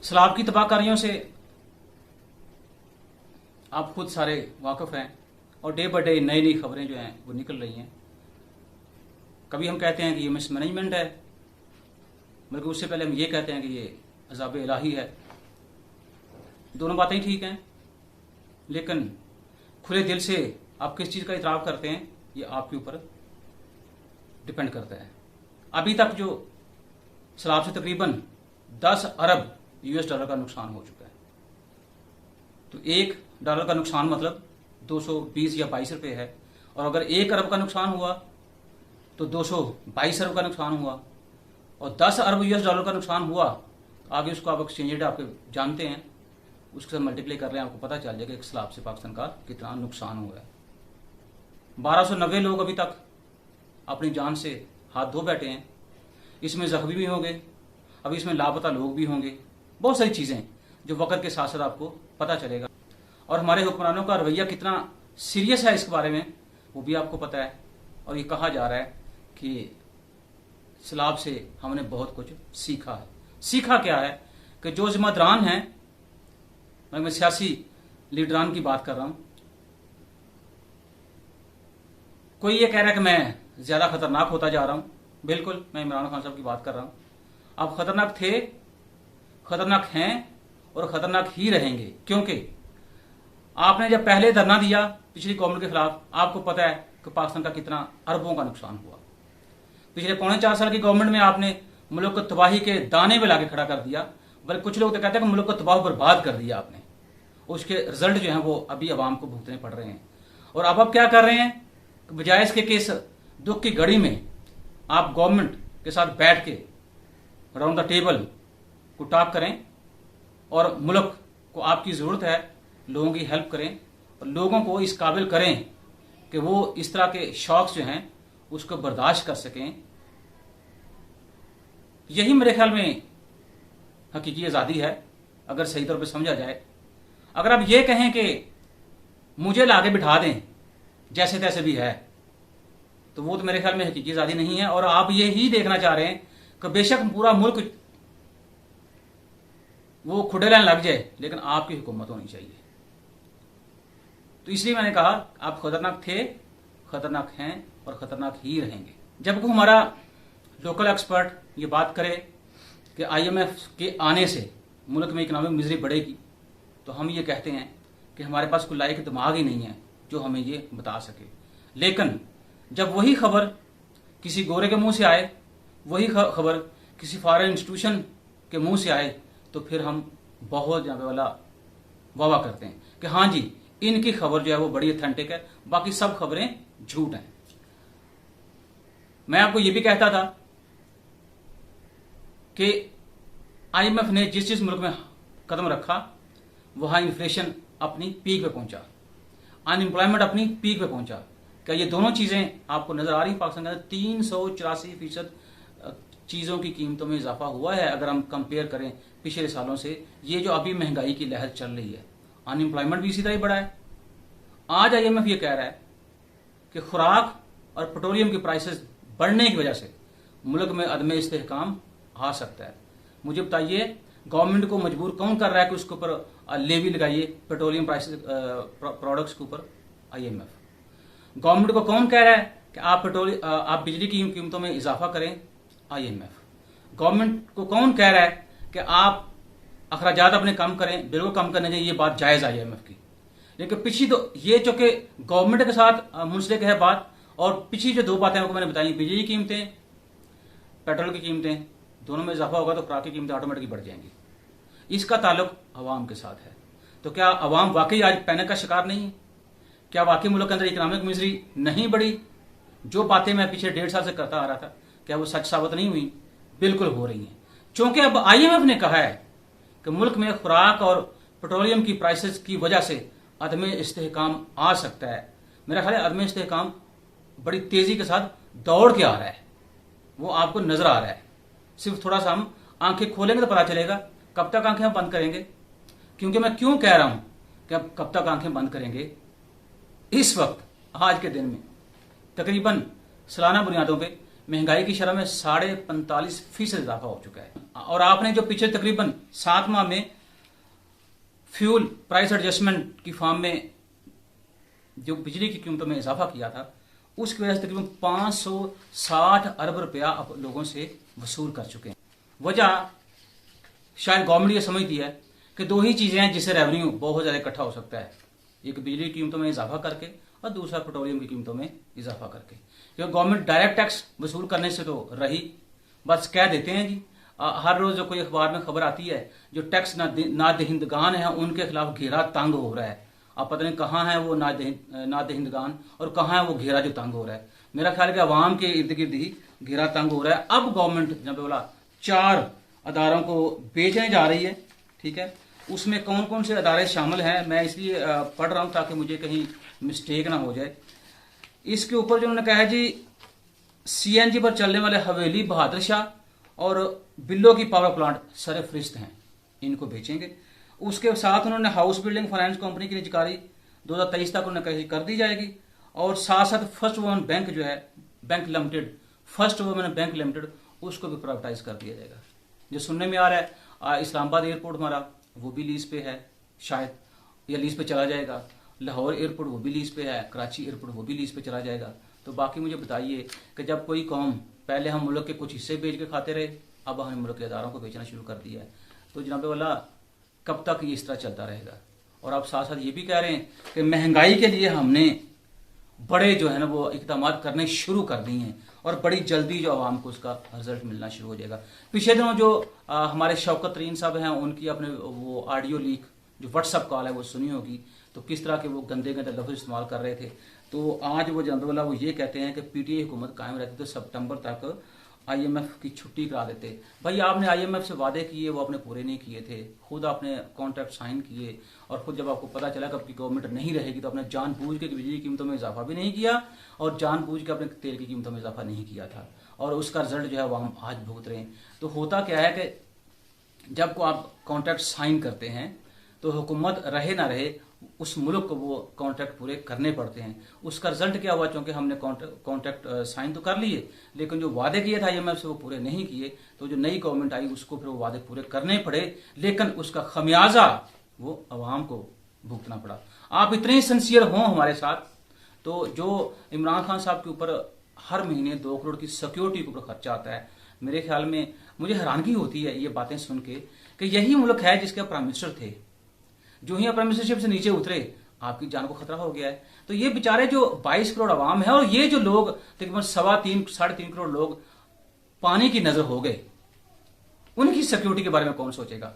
सैलाब की तबाहकारियों से आप खुद सारे वाकिफ हैं और डे बाय डे नई नई खबरें जो हैं वो निकल रही हैं। कभी हम कहते हैं कि ये मिसमैनेजमेंट है, बल्कि उससे पहले हम ये कहते हैं कि ये अज़ाब इलाही है। दोनों बातें ही ठीक हैं, लेकिन खुले दिल से आप किस चीज़ का इतराफ़ करते हैं ये आपके ऊपर डिपेंड करता है। अभी तक जो सैलाब से तकरीबन 10 अरब US डॉलर का नुकसान हो चुका है। तो $1 का नुकसान मतलब 220 या 22 रुपये है, और अगर 1 अरब का नुकसान हुआ तो 222 अरब का नुकसान हुआ, और 10 अरब US डॉलर का नुकसान हुआ तो आगे उसको आप एक्सचेंज रेट आपके जानते हैं, उसके साथ मल्टीप्लाई कर रहे हैं, आपको पता चल जाएगा कि सैलाब से पाकिस्तान का कितना नुकसान हुआ है। 1290 लोग अभी तक अपनी जान से हाथ धो बैठे हैं। इसमें जख्मी भी होंगे, अभी इसमें लापता लोग भी होंगे, बहुत सारी चीज़ें जो वक्त के साथ साथ आपको पता चलेगा। और हमारे हुक्मरानों का रवैया कितना सीरियस है इसके बारे में वो भी आपको पता है। और ये कहा जा रहा है कि सैलाब से हमने बहुत कुछ सीखा है। सीखा क्या है कि जो जिम्मेदारान हैं, मैं सियासी लीडरान की बात कर रहा हूं, कोई ये कह रहा है कि मैं ज्यादा खतरनाक होता जा रहा हूं। बिल्कुल, मैं इमरान खान साहब की बात कर रहा हूं। आप खतरनाक थे, खतरनाक हैं और खतरनाक ही रहेंगे, क्योंकि आपने जब पहले धरना दिया पिछली गवर्नमेंट के खिलाफ, आपको पता है कि पाकिस्तान का कितना अरबों का नुकसान हुआ। पिछले 3.25 साल की गवर्नमेंट में आपने मुल्क को तबाही के दाने में लाके खड़ा कर दिया, बल्कि कुछ लोग तो कहते हैं कि मुल्क को तबाह बर्बाद कर दिया आपने। उसके रिजल्ट जो हैं वो अभी अवाम को भुगतने पड़ रहे हैं। और अब आप क्या कर रहे हैं, बजाय इसके कि इस दुख की घड़ी में आप गवर्नमेंट के साथ बैठ के राउंड द टेबल को टॉक करें और मुल्क को आपकी ज़रूरत है, लोगों की हेल्प करें और लोगों को इस काबिल करें कि वो इस तरह के शौक़ जो हैं उसको बर्दाश्त कर सकें। यही मेरे ख्याल में हकीकी आज़ादी है, अगर सही तौर पे समझा जाए। अगर आप ये कहें कि मुझे लाके बिठा दें जैसे तैसे भी है, तो वो तो मेरे ख्याल में हकीकी आज़ादी नहीं है। और आप ये ही देखना चाह रहे हैं कि बेशक पूरा मुल्क वो खुडे लाइन लग जाए, लेकिन आपकी हुकूमत होनी चाहिए। तो इसलिए मैंने कहा आप खतरनाक थे, खतरनाक हैं और खतरनाक ही रहेंगे। जब हमारा लोकल एक्सपर्ट ये बात करे कि IMF के आने से मुल्क में इकोनॉमिक मिजरी बढ़ेगी, तो हम ये कहते हैं कि हमारे पास कोई लायक दिमाग ही नहीं है जो हमें ये बता सके। लेकिन जब वही खबर किसी गोरे के मुंह से आए, वही खबर किसी फॉरेन इंस्टीट्यूशन के मुंह से आए, तो फिर हम बहुत ज़्यादा वाला वाह करते हैं कि हाँ जी, इनकी खबर जो है वो बड़ी ऑथेंटिक है, बाकी सब खबरें झूठ हैं। मैं आपको ये भी कहता था कि IMF ने जिस जिस मुल्क में कदम रखा वहां इन्फ्लेशन अपनी पीक पे पहुंचा, अनएम्प्लॉयमेंट अपनी पीक पे पहुंचा। क्या ये दोनों चीजें आपको नजर आ रही? पाकिस्तान के अंदर 384% चीजों की कीमतों में इजाफा हुआ है अगर हम कंपेयर करें पिछले सालों से। ये जो अभी महंगाई की लहर चल रही है, अनएम्प्लॉयमेंट भी इसी तरह ही बढ़ा है। आज IMF ये कह रहा है कि खुराक और पेट्रोलियम की प्राइसेस बढ़ने की वजह से मुल्क में अदम इस्तेहकाम आ सकता है। मुझे बताइए, गवर्नमेंट को मजबूर कौन कर रहा है कि उसके ऊपर लेवी लगाइए पेट्रोलियम प्राइसेस प्रोडक्ट्स के ऊपर? IMF। गवर्नमेंट को कौन कह रहा है कि आप बिजली की कीमतों में इजाफा करें? IMF। गवर्नमेंट को कौन कह रहा है कि आप अखराजात अपने कम करें? बिल्कुल कम करने चाहिए, ये बात जायज़ IMF की। लेकिन पिछली तो ये जो कि गवर्नमेंट के साथ मुंसलिक है बात, और पिछली जो दो बातें आपको मैंने बताई, बिजली की कीमतें, पेट्रोल की कीमतें, दोनों में इजाफा होगा तो खुराक की कीमतें ऑटोमेटिक बढ़ जाएंगी। इसका ताल्लुक अवाम के साथ है। तो क्या अवाम वाकई आज पैनिक का शिकार नहीं है? क्या वाकई मुल्क के अंदर इकोनॉमिक मिजरी नहीं बढ़ी? जो बातें मैं पिछले 1.5 साल से करता आ रहा था, क्या वो सच साबित नहीं हुई? बिल्कुल हो रही हैं, क्योंकि अब IMF ने कहा है कि मुल्क में खुराक और पेट्रोलियम की प्राइसेस की वजह से अदम इस्तेहकाम आ सकता है। मेरा ख्याल है अदम इस्तेहकाम बड़ी तेजी के साथ दौड़ के आ रहा है, वो आपको नजर आ रहा है। सिर्फ थोड़ा सा हम आंखें खोलेंगे तो पता चलेगा। कब तक आंखें हम बंद करेंगे? क्योंकि मैं क्यों कह रहा हूं कि अब कब तक आंखें बंद करेंगे? इस वक्त आज के दिन में तकरीबन सालाना बुनियादों पे महंगाई की शरह में 45.5% इजाफा हो चुका है। और आपने जो पिछले तकरीबन 7 माह में फ्यूल प्राइस एडजस्टमेंट की फॉर्म में जो बिजली की कीमतों में इजाफा किया था, उसकी वजह से तकरीबन 560 अरब रुपया अब लोगों से वसूल कर चुके हैं। वजह शायद गवर्नमेंट ये समझती है कि दो ही चीजें हैं जिससे रेवेन्यू बहुत ज्यादा इकट्ठा हो सकता है, एक बिजली की कीमतों में इजाफा करके और दूसरा पेट्रोलियम की कीमतों में इजाफा करके। क्योंकि गवर्नमेंट डायरेक्ट टैक्स वसूल करने से तो रही, बस कह देते हैं जी। हर रोज जो कोई अखबार में खबर आती है जो टैक्स नादहिंदगान है उनके खिलाफ घेरा तंग हो रहा है। अब पता नहीं कहाँ है वो नादहिंदगान और कहाँ है वो घेरा जो तंग हो रहा है। मेरा ख्याल है कि अवाम के इर्द गिर्द ही घेरा तंग हो रहा है। अब गवर्नमेंट जब बोला 4 अदारों को बेचने जा रही है, ठीक है, उसमें कौन कौन से अदारे शामिल हैं मैं इसलिए पढ़ रहा हूं ताकि मुझे कहीं मिस्टेक ना हो जाए। इसके ऊपर जो उन्होंने कहा है जी, सीएनजी पर चलने वाले हवेली बहादुर शाह और बिल्लो की पावर प्लांट सरफरिस्त हैं, इनको बेचेंगे। उसके साथ उन्होंने हाउस बिल्डिंग फाइनेंस कंपनी की निजकारी 2023 तक उन्होंने कही कर दी जाएगी। और साथ साथ फर्स्ट वुमेन बैंक जो है bank limited, first women bank limited, उसको भी प्राइवेटाइज कर दिया जाएगा। जो सुनने में आ रहा है इस्लामाबाद एयरपोर्ट हमारा वो भी लीज पे है, शायद या लीज पे चला जाएगा। लाहौर एयरपोर्ट वो भी लीज पे है, कराची एयरपोर्ट वो भी लीज पे चला जाएगा। तो बाकी मुझे बताइए कि जब कोई कौम, पहले हम मुल्क के कुछ हिस्से बेच के खाते रहे, अब हमने मुल्क के इदारों को बेचना शुरू कर दिया है। तो जनाब वाला कब तक ये इस तरह चलता रहेगा। और आप साथ साथ ये भी कह रहे हैं कि महंगाई के लिए हमने बड़े जो है ना वो इकदाम करने शुरू कर दिए हैं और बड़ी जल्दी जो आवाम को उसका रिजल्ट मिलना शुरू हो जाएगा। पिछले दिनों जो हमारे शौकत तरीन साहब हैं उनकी अपने वो ऑडियो लीक जो व्हाट्सअप कॉल है वो सुनी होगी, तो किस तरह के वो गंदे गंदे लफ्ज इस्तेमाल कर रहे थे। तो आज वो जनरल वाला वो ये कहते हैं कि पीटीआई हुकूमत कायम रहती तो सितंबर तक आईएमएफ की छुट्टी करा देते। भाई आपने आईएमएफ से वादे किए वो आपने पूरे नहीं किए थे, खुद आपने कॉन्ट्रैक्ट साइन किए और खुद जब आपको पता चला कि आपकी गवर्नमेंट नहीं रहेगी तो आपने जानबूझ के बिजली की कीमतों में इजाफा भी नहीं किया और जानबूझ के अपने तेल की कीमतों में इजाफा नहीं किया था और उसका रिजल्ट जो है वो हम आज भुगत रहे हैं। तो होता क्या है कि जब को आप कॉन्ट्रैक्ट साइन करते हैं तो हुकूमत रहे ना रहे उस मुल्क को वो कॉन्ट्रैक्ट पूरे करने पड़ते हैं। उसका रिजल्ट क्या हुआ, चूंकि हमने कॉन्ट्रैक्ट साइन तो कर लिए लेकिन जो वादे किए थे आईएमएफ से वो पूरे नहीं किए, तो जो नई गवर्नमेंट आई उसको फिर वो वादे पूरे करने पड़े, लेकिन उसका खमियाजा वो अवाम को भुगतना पड़ा। आप इतने सिंसियर हों हमारे साथ, तो जो इमरान खान साहब के ऊपर हर महीने 2 करोड़ की सिक्योरिटी के ऊपर खर्चा आता है, मेरे ख्याल में मुझे हैरानगी होती है ये बातें सुन के कि यही मुल्क है जिसके प्राइम मिनिस्टर थे, जो ही प्राइम मिनिस्टरशिप से नीचे उतरे आपकी जान को खतरा हो गया है। तो ये बेचारे जो 22 करोड़ आवाम है और ये जो लोग तकरीबन 3.25 करोड़ लोग पानी की नजर हो गए, उनकी सिक्योरिटी के बारे में कौन सोचेगा।